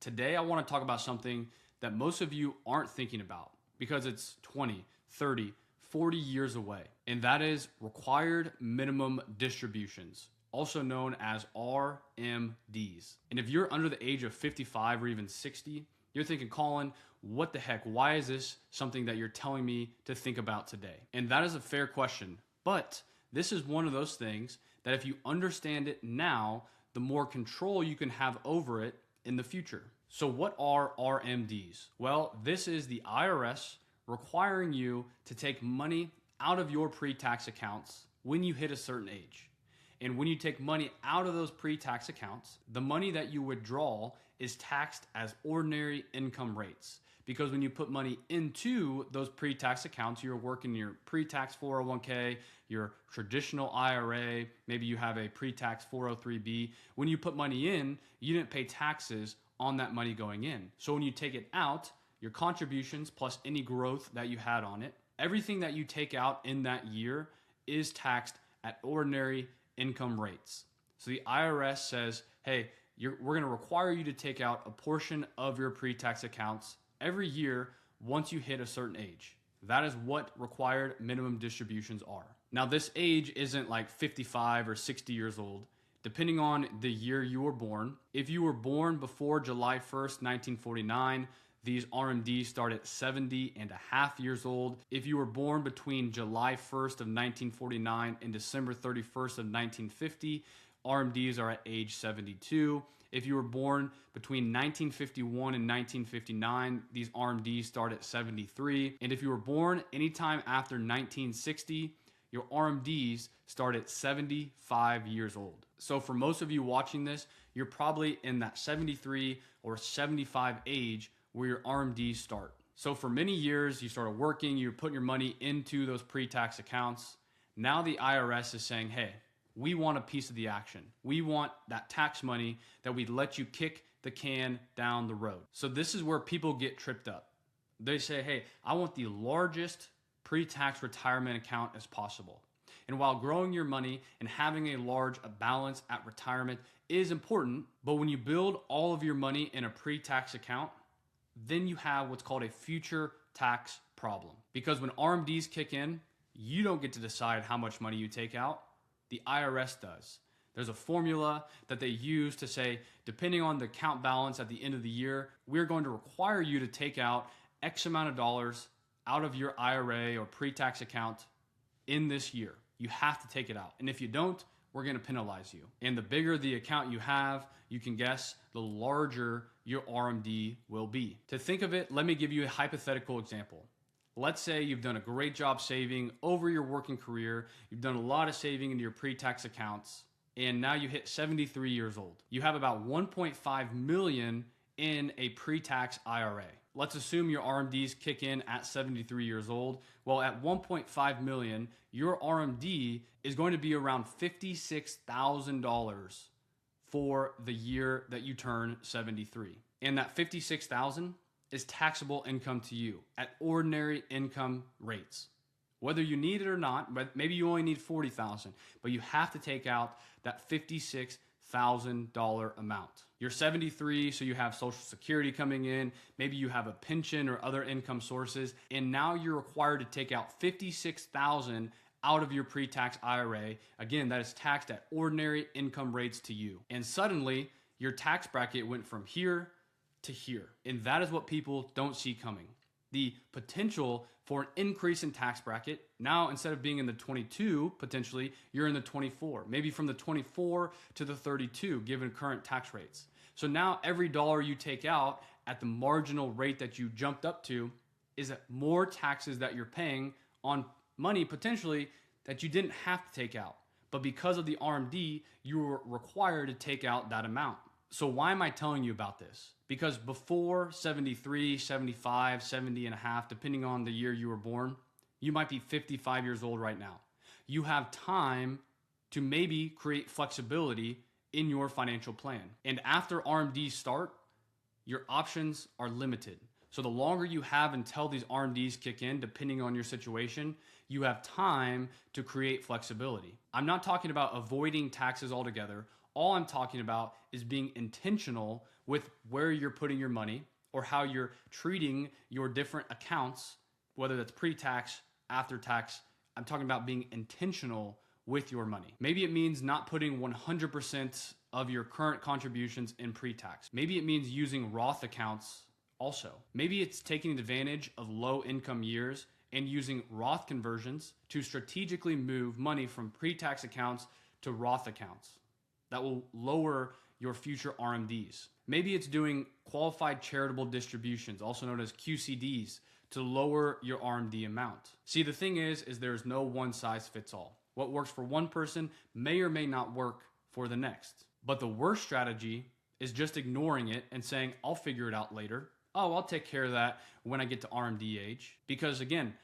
Today, I want to talk about something that most of you aren't thinking about because it's 20, 30, 40 years away, and that is required minimum distributions, also known as RMDs. And if you're under the age of 55 or even 60, you're thinking, Colin, what the heck? Why is this something that you're telling me to think about today? And that is a fair question, but this is one of those things that if you understand it now, the more control you can have over it in the future. So what are RMDs? Well, this is the IRS requiring you to take money out of your pre-tax accounts when you hit a certain age. And when you take money out of those pre-tax accounts, the money that you withdraw is taxed as ordinary income rates. Because when you put money into those pre-tax accounts, you're working your pre-tax 401k, your traditional IRA, maybe you have a pre-tax 403b. When you put money in, you didn't pay taxes on that money going in. So when you take it out, your contributions plus any growth that you had on it, everything that you take out in that year is taxed at ordinary income rates. So the IRS says, hey, we're going to require you to take out a portion of your pre-tax accounts every year once you hit a certain age. That is what required minimum distributions are. Now, this age isn't like 55 or 60 years old, depending on the year you were born. If you were born before July 1st, 1949, these RMDs start at 70 and a half years old. If you were born between July 1st of 1949 and December 31st of 1950, RMDs are at age 72. If you were born between 1951 and 1959, these RMDs start at 73. And if you were born anytime after 1960, your RMDs start at 75 years old. So for most of you watching this, you're probably in that 73 or 75 age where your RMDs start. So for many years, you started working, you're putting your money into those pre-tax accounts. Now the IRS is saying, hey, we want a piece of the action. We want that tax money that we let you kick the can down the road. So this is where people get tripped up. They say, hey, I want the largest pre-tax retirement account as possible. And while growing your money and having a large balance at retirement is important, but when you build all of your money in a pre-tax account, then you have what's called a future tax problem. Because when RMDs kick in, you don't get to decide how much money you take out. The IRS does. There's a formula that they use to say, depending on the account balance at the end of the year, we're going to require you to take out X amount of dollars out of your IRA or pre-tax account in this year. You have to take it out. And if you don't, we're going to penalize you. And the bigger the account you have, you can guess the larger your RMD will be. To think of it, let me give you a hypothetical example. Let's say you've done a great job saving over your working career. You've done a lot of saving into your pre-tax accounts, and now you hit 73 years old. You have about 1.5 million in a pre-tax IRA. Let's assume your RMDs kick in at 73 years old. Well, at 1.5 million, your RMD is going to be around $56,000 for the year that you turn 73. And that $56,000 is taxable income to you at ordinary income rates. Whether you need it or not, but maybe you only need $40,000, but you have to take out that $56,000 amount. You're 73, so you have Social Security coming in, maybe you have a pension or other income sources, and now you're required to take out $56,000 out of your pre-tax IRA. Again, that is taxed at ordinary income rates to you. And suddenly, your tax bracket went from here to here. And that is what people don't see coming. The potential for an increase in tax bracket. Now, instead of being in the 22, potentially, you're in the 24. Maybe from the 24 to the 32, given current tax rates. So now every dollar you take out at the marginal rate that you jumped up to is more taxes that you're paying on money potentially that you didn't have to take out. But because of the RMD, you were required to take out that amount. So why am I telling you about this? Because before 73, 75, 70 and a half, depending on the year you were born, you might be 55 years old right now. You have time to maybe create flexibility in your financial plan. And after RMDs start, your options are limited. So the longer you have until these RMDs kick in, depending on your situation, you have time to create flexibility. I'm not talking about avoiding taxes altogether. All I'm talking about is being intentional with where you're putting your money or how you're treating your different accounts, whether that's pre-tax, after tax. I'm talking about being intentional with your money. Maybe it means not putting 100% of your current contributions in pre-tax. Maybe it means using Roth accounts also. Maybe it's taking advantage of low income years and using Roth conversions to strategically move money from pre-tax accounts to Roth accounts. That will lower your future RMDs. Maybe it's doing qualified charitable distributions, also known as QCDs, to lower your RMD amount. See, the thing is there's no one size fits all. What works for one person may or may not work for the next. But the worst strategy is just ignoring it and saying, I'll figure it out later. Oh, I'll take care of that when I get to RMD age. Because again,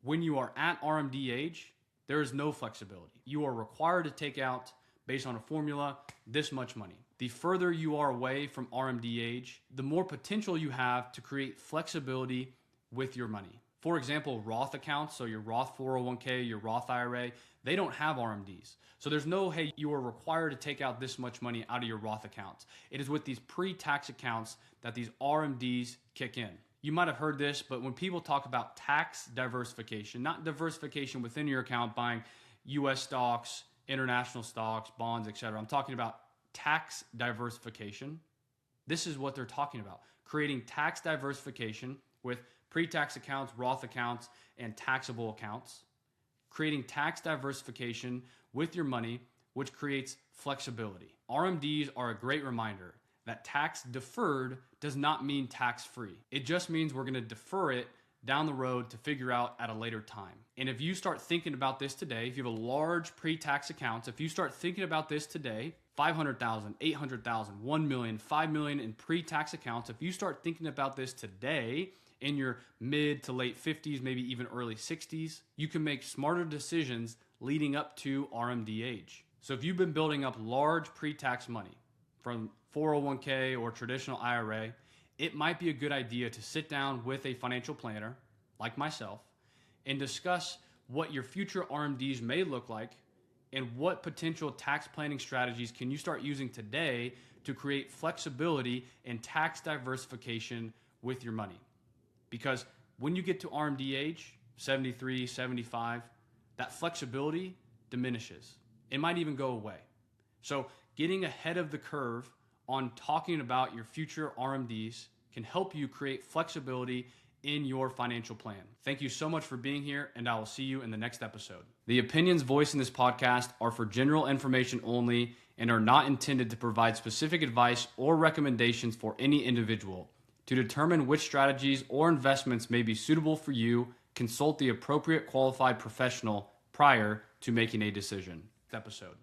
when you are at RMD age, there is no flexibility. You are required to take out, based on a formula, this much money. The further you are away from RMD age, the more potential you have to create flexibility with your money. For example, Roth accounts, so your Roth 401k, your Roth IRA, they don't have RMDs. So there's no, hey, you are required to take out this much money out of your Roth accounts. It is with these pre-tax accounts that these RMDs kick in. You might have heard this, but when people talk about tax diversification, not diversification within your account, buying US stocks, international stocks, bonds, etc. I'm talking about tax diversification. This is what they're talking about. Creating tax diversification with pre-tax accounts, Roth accounts, and taxable accounts. Creating tax diversification with your money, which creates flexibility. RMDs are a great reminder that tax deferred does not mean tax free. It just means we're gonna defer it down the road to figure out at a later time. And if you start thinking about this today, if you have a large pre-tax account, if you start thinking about this today, 500,000, 800,000, 1 million, 5 million in pre-tax accounts, if you start thinking about this today in your mid to late 50s, maybe even early 60s, you can make smarter decisions leading up to RMD age. So if you've been building up large pre-tax money from 401k or traditional IRA, it might be a good idea to sit down with a financial planner like myself and discuss what your future RMDs may look like and what potential tax planning strategies can you start using today to create flexibility and tax diversification with your money. Because when you get to RMD age, 73, 75, that flexibility diminishes. It might even go away. So getting ahead of the curve on talking about your future RMDs can help you create flexibility in your financial plan. Thank you so much for being here, and I will see you in the next episode. The opinions voiced in this podcast are for general information only and are not intended to provide specific advice or recommendations for any individual. To determine which strategies or investments may be suitable for you, consult the appropriate qualified professional prior to making a decision. Episode.